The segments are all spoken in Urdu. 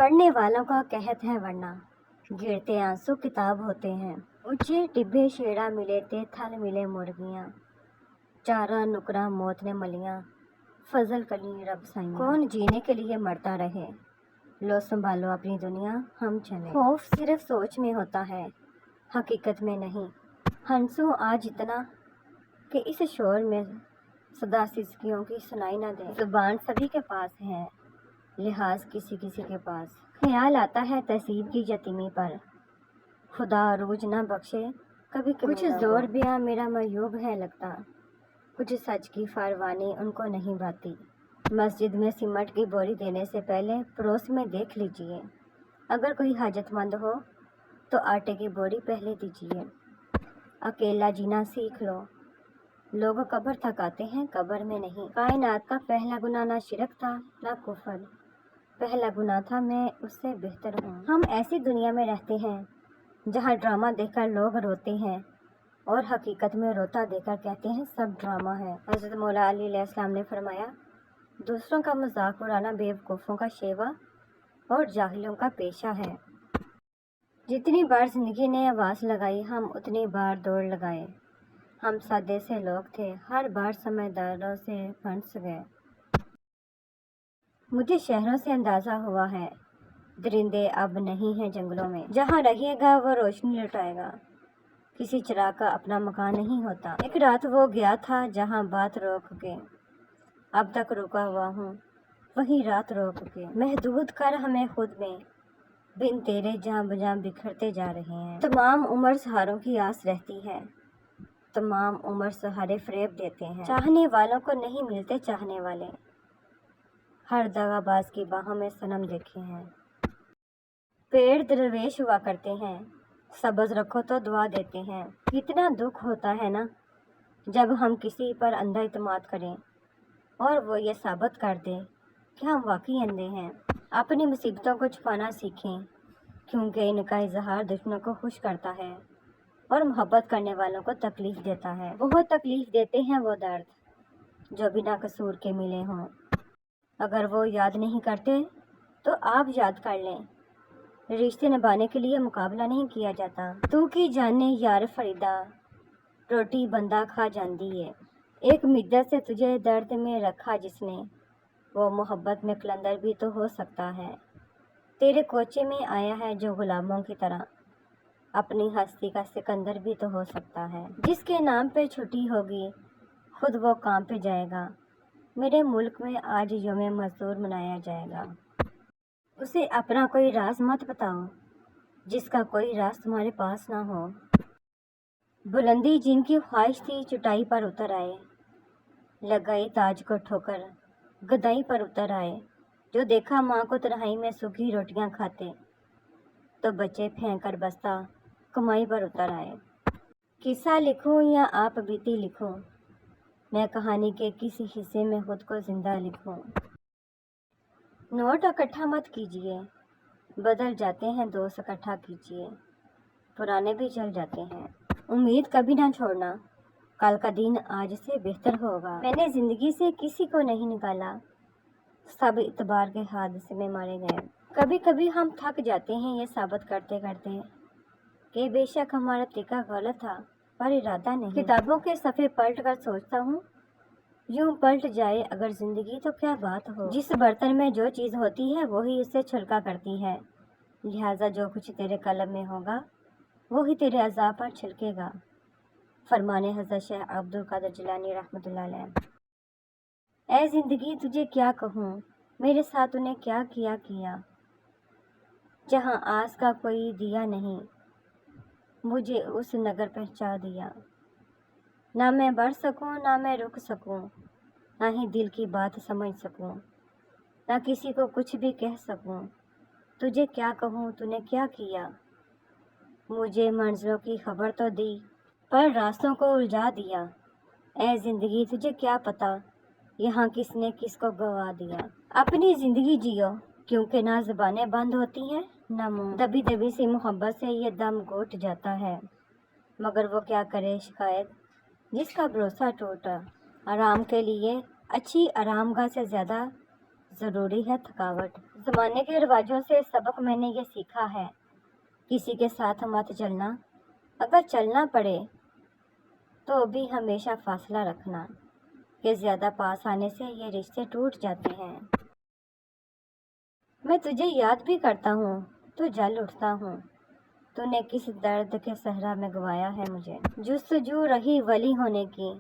پڑھنے والوں کا قحط ہے ورنہ گرتے آنسو کتاب ہوتے ہیں۔ اونچے ٹبے شیرا ملے تے تھل ملے مرغیاں، چارہ نکرا موت نے ملیاں، فضل کلی رب سائیاں۔ کون جینے کے لیے مرتا رہے، لو سنبھالو اپنی دنیا ہم چلے۔ خوف صرف سوچ میں ہوتا ہے، حقیقت میں نہیں۔ ہنسوں آج اتنا کہ اس شور میں صدا سسکیوں کی سنائی نہ دے۔ زبان سبھی کے پاس ہے، لحاظ کسی کسی کے پاس۔ خیال آتا ہے تہذیب کی یتیمی پر، خدا عروج نہ بخشے کبھی کبھی۔ کچھ زور بیاں میرا معیوب ہے لگتا، کچھ سچ کی فاروانی ان کو نہیں بھاتی۔ مسجد میں سیمنٹ کی بوری دینے سے پہلے پڑوس میں دیکھ لیجئے، اگر کوئی حاجت مند ہو تو آٹے کی بوری پہلے دیجئے۔ اکیلا جینا سیکھ لو، لوگ قبر تک آتے ہیں قبر میں نہیں۔ کائنات کا پہلا گناہ نہ شرک تھا نہ کفر، پہلا گناہ تھا میں اس سے بہتر ہوں۔ ہم ایسی دنیا میں رہتے ہیں جہاں ڈرامہ دیکھ کر لوگ روتے ہیں اور حقیقت میں روتا دیکھ کر کہتے ہیں سب ڈرامہ ہے۔ حضرت مولا علی علیہ السلام نے فرمایا، دوسروں کا مذاق اڑانا بے وقوفوں کا شیوا اور جاہلوں کا پیشہ ہے۔ جتنی بار زندگی نے آواز لگائی ہم اتنی بار دوڑ لگائے۔ ہم سادے سے لوگ تھے، ہر بار سمجھداروں سے پھنس گئے۔ مجھے شہروں سے اندازہ ہوا ہے، درندے اب نہیں ہیں جنگلوں میں۔ جہاں رہے گا وہ روشنی لٹائے گا، کسی چراغ کا اپنا مکان نہیں ہوتا۔ ایک رات وہ گیا تھا جہاں بات روک کے، اب تک رکا ہوا ہوں وہی رات روک کے۔ محدود کر ہمیں خود میں، بن تیرے جہاں بجاں بکھرتے جا رہے ہیں۔ تمام عمر سہاروں کی آس رہتی ہے، تمام عمر سہارے فریب دیتے ہیں۔ چاہنے والوں کو نہیں ملتے چاہنے والے، ہر دغا باز کی باہوں میں صنم دیکھے ہیں۔ پیڑ درویش ہوا کرتے ہیں، سبز رکھو تو دعا دیتے ہیں۔ کتنا دکھ ہوتا ہے نا جب ہم کسی پر اندھا اعتماد کریں اور وہ یہ ثابت کر دے کہ ہم واقعی اندھے ہیں۔ اپنی مصیبتوں کو چھپانا سیکھیں، کیونکہ ان کا اظہار دشمنوں کو خوش کرتا ہے اور محبت کرنے والوں کو تکلیف دیتا ہے۔ بہت تکلیف دیتے ہیں وہ درد جو بنا قصور کے ملے ہوں۔ اگر وہ یاد نہیں کرتے تو آپ یاد کر لیں، رشتے نبھانے کے لیے مقابلہ نہیں کیا جاتا۔ تو کی جانے یار فریدا، روٹی بندہ کھا جاندی ہے۔ ایک مدت سے تجھے درد میں رکھا جس نے، وہ محبت میں قلندر بھی تو ہو سکتا ہے۔ تیرے کوچے میں آیا ہے جو غلاموں کی طرح، اپنی ہستی کا سکندر بھی تو ہو سکتا ہے۔ جس کے نام پہ چھٹی ہوگی خود وہ کام پہ جائے گا۔ میرے ملک میں آج یوم مزدور منایا جائے گا۔ اسے اپنا کوئی راز مت بتاؤ جس کا کوئی راز تمہارے پاس نہ ہو۔ بلندی جن کی خواہش تھی چٹائی پر اتر آئے، لگائی تاج کو ٹھوکر گدائی پر اتر آئے۔ جو دیکھا ماں کو تنہائی میں سوکھی روٹیاں کھاتے تو بچے پھینک کر بستہ کمائی پر اتر آئے۔ قصہ لکھوں یا آپ بیتی لکھوں، میں کہانی کے کسی حصے میں خود کو زندہ لکھوں۔ نوٹ اکٹھا مت کیجیے، بدل جاتے ہیں دوست اکٹھا کیجیے، پرانے بھی چل جاتے ہیں۔ امید کبھی نہ چھوڑنا، کل کا دن آج سے بہتر ہوگا۔ میں نے زندگی سے کسی کو نہیں نکالا، سب اعتبار کے حادثے میں مارے گئے۔ کبھی کبھی ہم تھک جاتے ہیں یہ ثابت کرتے کرتے کہ بے شک ہمارا طریقہ غلط تھا پر ارادہ نہیں۔ کتابوں کے صفحے پلٹ کر سوچتا ہوں، یوں پلٹ جائے اگر زندگی تو کیا بات ہو۔ جس برتن میں جو چیز ہوتی ہے وہی اسے چھلکا کرتی ہے، لہٰذا جو کچھ تیرے قلم میں ہوگا وہی تیرے اعضاء پر چھلکے گا۔ فرمان حضرت شیخ عبد القادر جیلانی رحمۃ اللہ علیہ۔ اے زندگی تجھے کیا کہوں، میرے ساتھ نے کیا کیا، جہاں آس کا کوئی دیا نہیں مجھے اس نگر پہنچا دیا۔ نہ میں بڑھ سکوں نہ میں رک سکوں، نہ ہی دل کی بات سمجھ سکوں، نہ کسی کو کچھ بھی کہہ سکوں۔ تجھے کیا کہوں تو نے کیا کیا، مجھے منزلوں کی خبر تو دی پر راستوں کو الجھا دیا۔ اے زندگی تجھے کیا پتا یہاں کس نے کس کو گوا دیا۔ اپنی زندگی جیو، کیونکہ نہ زبانیں بند ہوتی ہیں نہ منہ۔ دبی دبی سی محبت سے یہ دم گھٹ جاتا ہے، مگر وہ کیا کرے شکایت جس کا بھروسہ ٹوٹا۔ آرام کے لیے اچھی آرام گاہ سے زیادہ ضروری ہے تھکاوٹ۔ زمانے کے رواجوں سے سبق میں نے یہ سیکھا ہے، کسی کے ساتھ مت چلنا، اگر چلنا پڑے تو بھی ہمیشہ فاصلہ رکھنا، کہ زیادہ پاس آنے سے یہ رشتے ٹوٹ جاتے ہیں۔ میں تجھے یاد بھی کرتا ہوں تو جل اٹھتا ہوں، تو نے کس درد کے صحرا میں گوایا ہے مجھے۔ جستجو رہی ولی ہونے کی،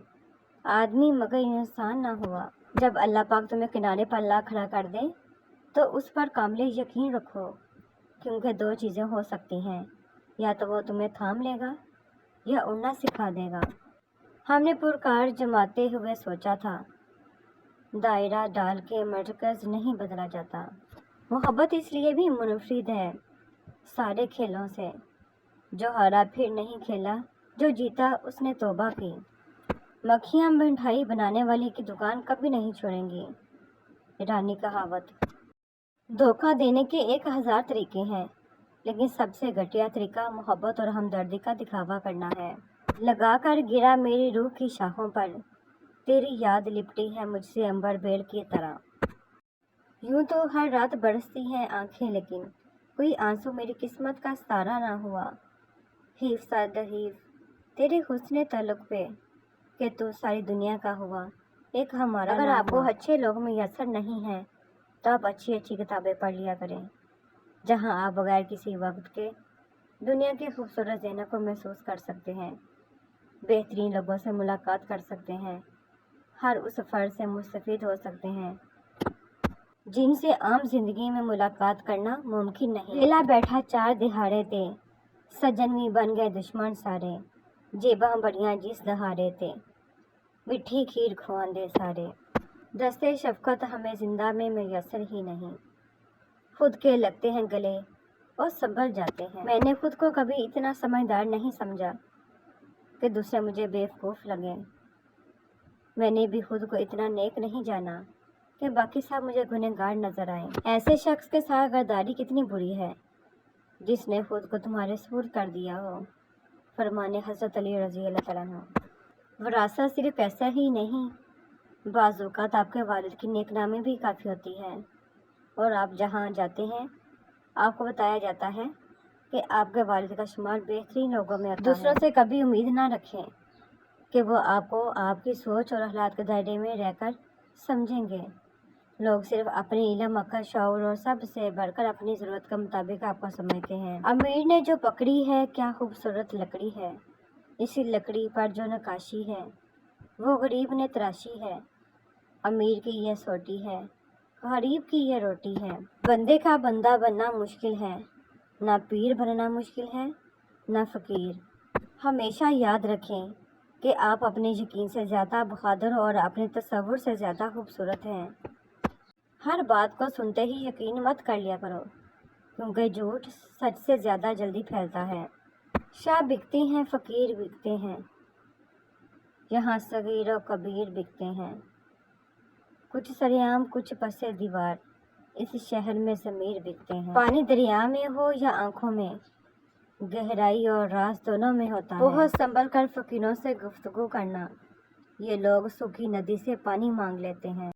آدمی مگر انسان نہ ہوا۔ جب اللہ پاک تمہیں کنارے پر لا کھڑا کر دے تو اس پر کامل یقین رکھو، کیونکہ دو چیزیں ہو سکتی ہیں، یا تو وہ تمہیں تھام لے گا یا اڑنا سکھا دے گا۔ ہم نے پرکار جماتے ہوئے سوچا تھا، دائرہ ڈال کے مرکز نہیں بدلا جاتا۔ محبت اس لیے بھی منفرد ہے سارے کھیلوں سے، جو ہارا پھر نہیں کھیلا، جو جیتا اس نے توبہ کی۔ مکھیاں مٹھائی بنانے والی کی دکان کبھی نہیں چھوڑیں گی، ایرانی کہاوت۔ دھوکہ دینے کے 1000 طریقے ہیں، لیکن سب سے گھٹیا طریقہ محبت اور ہمدردی کا دکھاوا کرنا ہے۔ لگا کر گرا میری روح کی شاخوں پر، تیری یاد لپٹی ہے مجھ سے عنبر بیل کی طرح۔ یوں تو ہر رات برستی ہیں آنکھیں، لیکن کوئی آنسو میری قسمت کا ستارہ نہ ہوا۔ حیف صد حیف تیرے حسن تعلق پہ، کہ تو ساری دنیا کا ہوا، ایک ہمارا۔ اگر آپ کو اچھے لوگ میسر نہیں ہیں تو آپ اچھی اچھی کتابیں پڑھ لیا کریں، جہاں آپ بغیر کسی وقت کے دنیا کے خوبصورت زینت کو محسوس کر سکتے ہیں، بہترین لوگوں سے ملاقات کر سکتے ہیں، ہر اس فرد سے مستفید ہو سکتے ہیں جن سے عام زندگی میں ملاقات کرنا ممکن نہیں۔ ویلا بیٹھا 4 دہاڑے تے، سجن بھی بن گئے دشمن سارے، جیباں بڑیاں جس دہاڑے تے، مٹھی کھیر کھواندے سارے۔ دستے شفقت ہمیں زندہ میں میسر ہی نہیں، خود کے لگتے ہیں گلے اور سنبھل جاتے ہیں۔ میں نے خود کو کبھی اتنا سمجھدار نہیں سمجھا کہ دوسرے مجھے بیوقوف لگیں، میں نے بھی خود کو اتنا نیک نہیں جانا کہ باقی سب مجھے گنہگار نظر آئیں۔ ایسے شخص کے ساتھ غداری کتنی بری ہے جس نے خود کو تمہارے سپرد کر دیا ہو۔ فرمان حضرت علی رضی اللہ تعالیٰ عنہ۔ وراثت صرف پیسہ ہی نہیں، بعض اوقات آپ کے والد کی نیک نامی بھی کافی ہوتی ہے، اور آپ جہاں جاتے ہیں آپ کو بتایا جاتا ہے کہ آپ کے والد کا شمار بہترین لوگوں میں ہوتا ہے۔ دوسروں سے کبھی امید نہ رکھیں کہ وہ آپ کو آپ کی سوچ اور حالات کے دائرے میں رہ کر سمجھیں گے۔ لوگ صرف اپنی علم، عقل، شعور اور سب سے بڑھ کر اپنی ضرورت کے مطابق آپ کو سمجھتے ہیں۔ امیر نے جو پکڑی ہے کیا خوبصورت لکڑی ہے، اسی لکڑی پر جو نقاشی ہے وہ غریب نے تراشی ہے۔ امیر کی یہ سوٹی ہے، غریب کی یہ روٹی ہے۔ بندے کا بندہ بننا مشکل ہے، نہ پیر بننا مشکل ہے نہ فقیر۔ ہمیشہ یاد رکھیں کہ آپ اپنے یقین سے زیادہ بہادر اور اپنے تصور سے زیادہ خوبصورت ہیں۔ ہر بات کو سنتے ہی یقین مت کر لیا کرو، کیونکہ جھوٹ سچ سے زیادہ جلدی پھیلتا ہے۔ شاہ بکتے ہیں فقیر بکتے ہیں، یہاں صغیر و کبیر بکتے ہیں، کچھ سرعام کچھ پس دیوار، اس شہر میں ضمیر بکتے ہیں۔ پانی دریا میں ہو یا آنکھوں میں، گہرائی اور راز دونوں میں ہوتا ہے۔ بہت سنبھل کر فقیروں سے گفتگو کرنا، یہ لوگ سوکھی ندی سے پانی مانگ لیتے ہیں۔